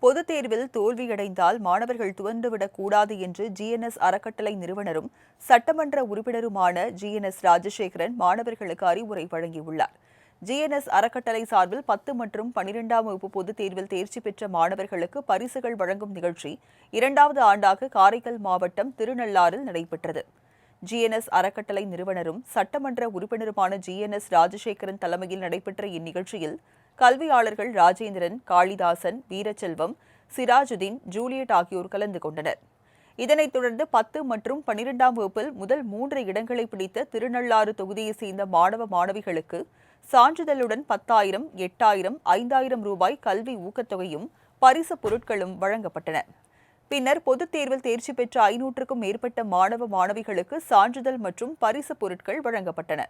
பொதுத் தேர்வில் தோல்வியடைந்தால் மாணவர்கள் துவண்டுவிடக் கூடாது என்று ஜிஎன்எஸ் அறக்கட்டளை நிறுவனரும் சட்டமன்ற உறுப்பினருமான ஜிஎன்எஸ் ராஜசேகரன் மாணவர்களுக்கு அறிவுரை வழங்கியுள்ளார். ஜிஎன்எஸ் அறக்கட்டளை சார்பில் 10 மற்றும் 12ஆம் வகுப்பு பொதுத் தேர்வில் தேர்ச்சி பெற்ற மாணவர்களுக்கு பரிசுகள் வழங்கும் நிகழ்ச்சி 2வது ஆண்டாக காரைக்கால் மாவட்டம் திருநள்ளாறில் நடைபெற்றது. ஜிஎன்எஸ் அறக்கட்டளை நிறுவனரும் சட்டமன்ற உறுப்பினருமான ஜிஎன்எஸ் ராஜசேகரன் தலைமையில் நடைபெற்ற இந்நிகழ்ச்சியில் கல்வியாளர்கள் ராஜேந்திரன், காளிதாசன், வீரச்செல்வம், சிராஜுதீன், ஜூலியட் ஆகியோர் கலந்து கொண்டனர். இதனைத் தொடர்ந்து 10 மற்றும் 12ஆம் வகுப்பில் முதல் 3 இடங்களை பிடித்த திருநள்ளாறு தொகுதியைச் சேர்ந்த மாணவ மாணவிகளுக்கு சான்றிதழுடன் 10,000, 8,000, 5,000 ரூபாய் கல்வி ஊக்கத்தொகையும் பரிசுப் பொருட்களும் வழங்கப்பட்டன. பின்னர் பொதுத் தேர்வில் தேர்ச்சி பெற்ற 500க்கும் மேற்பட்ட மாணவ மாணவிகளுக்கு சான்றிதழ் மற்றும் பரிசுப் பொருட்கள் வழங்கப்பட்டன.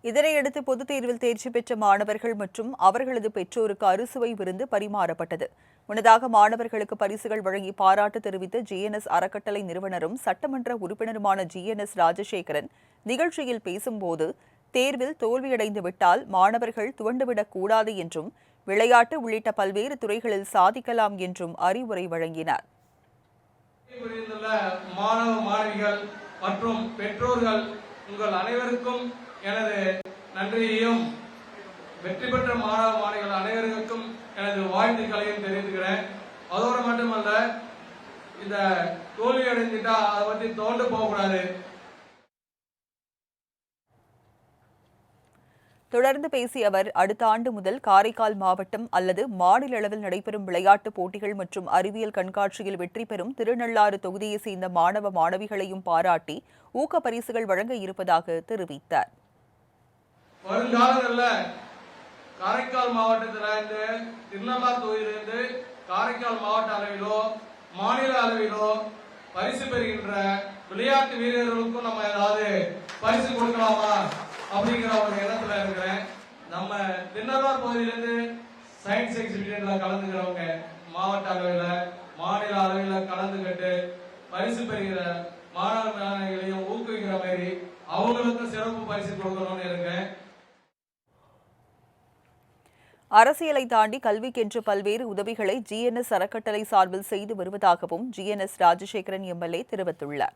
இதனையடுத்து பொதுத் தேர்வில் தேர்ச்சி பெற்ற மாணவர்கள் மற்றும் அவர்களது பெற்றோருக்கு அறுசுவை விருந்து பரிமாறப்பட்டது. முன்னதாக மாணவர்களுக்கு பரிசுகள் வழங்கி பாராட்டு தெரிவித்த ஜிஎன்எஸ் அறக்கட்டளை நிறுவனரும் சட்டமன்ற உறுப்பினருமான ஜிஎன்எஸ் ராஜசேகரன் நிகழ்ச்சியில் பேசும்போது, தேர்வில் தோல்வியடைந்து விட்டால் மாணவர்கள் துவண்டுவிடக் கூடாது என்றும் விளையாட்டு உள்ளிட்ட பல்வேறு துறைகளில் சாதிக்கலாம் என்றும் அறிவுரை வழங்கினார். மாணவ மாணவிகள் மற்றும் பெற்றோர்கள் உங்கள் அனைவருக்கும் எனது நன்றியையும், வெற்றி பெற்ற மாணவ மாணவிகள் அனைவருக்கும் எனது வாழ்த்துக்களையும் தெரிவிக்கிறேன். அதோடு மட்டுமல்ல, இந்த தோல்வி அடைஞ்சிட்டா அதை பற்றி தோண்டு போகக்கூடாது. தொடர்ந்து பேசிய அவர், அடுத்த ஆண்டு முதல் காரைக்கால் மாவட்டம் அல்லது மாநில அளவில் நடைபெறும் விளையாட்டுப் போட்டிகள் மற்றும் அறிவியல் கண்காட்சியில் வெற்றி பெறும் திருநள்ளாறு தொகுதியைச் சேர்ந்த மாணவ மாணவிகளையும் பாராட்டி ஊக்க பரிசுகள் வழங்க இருப்பதாக தெரிவித்தார். வருங்காலங்களில் காரைக்கால் மாவட்டத்திலிருந்து திருநள்ளாறு தொகுதியிலிருந்து காரைக்கால் மாவட்ட அளவிலோ மாநில அளவிலோ பரிசு பெறுகின்ற விளையாட்டு வீரர்களுக்கும் நம்ம ஏதாவது பரிசு கொடுக்கலாமா அப்படிங்கிற ஒரு எண்ணத்துல இருக்கிறேன். நம்ம திருநள்ளாறு பகுதியிலிருந்து சயின்ஸ் எக்ஸிபிஷன்ல கலந்துக்கிறவங்க மாவட்ட அளவில் மாநில அளவில் கலந்துக்கிட்டு பரிசு பெறுகிற மாணவ மாணவிகளையும் ஊக்குவிக்கிற மாதிரி அவங்களுக்கும் சிறப்பு பரிசு கொடுக்கணும்னு இருக்கேன். அரசியலை தாண்டி கல்விக்கென்று பல்வேறு உதவிகளை ஜிஎன்எஸ் அறக்கட்டளை சார்பில் செய்து வருவதாகவும் ஜிஎன்எஸ் ராஜசேகரன் எம்எல்ஏ தெரிவித்துள்ளார்.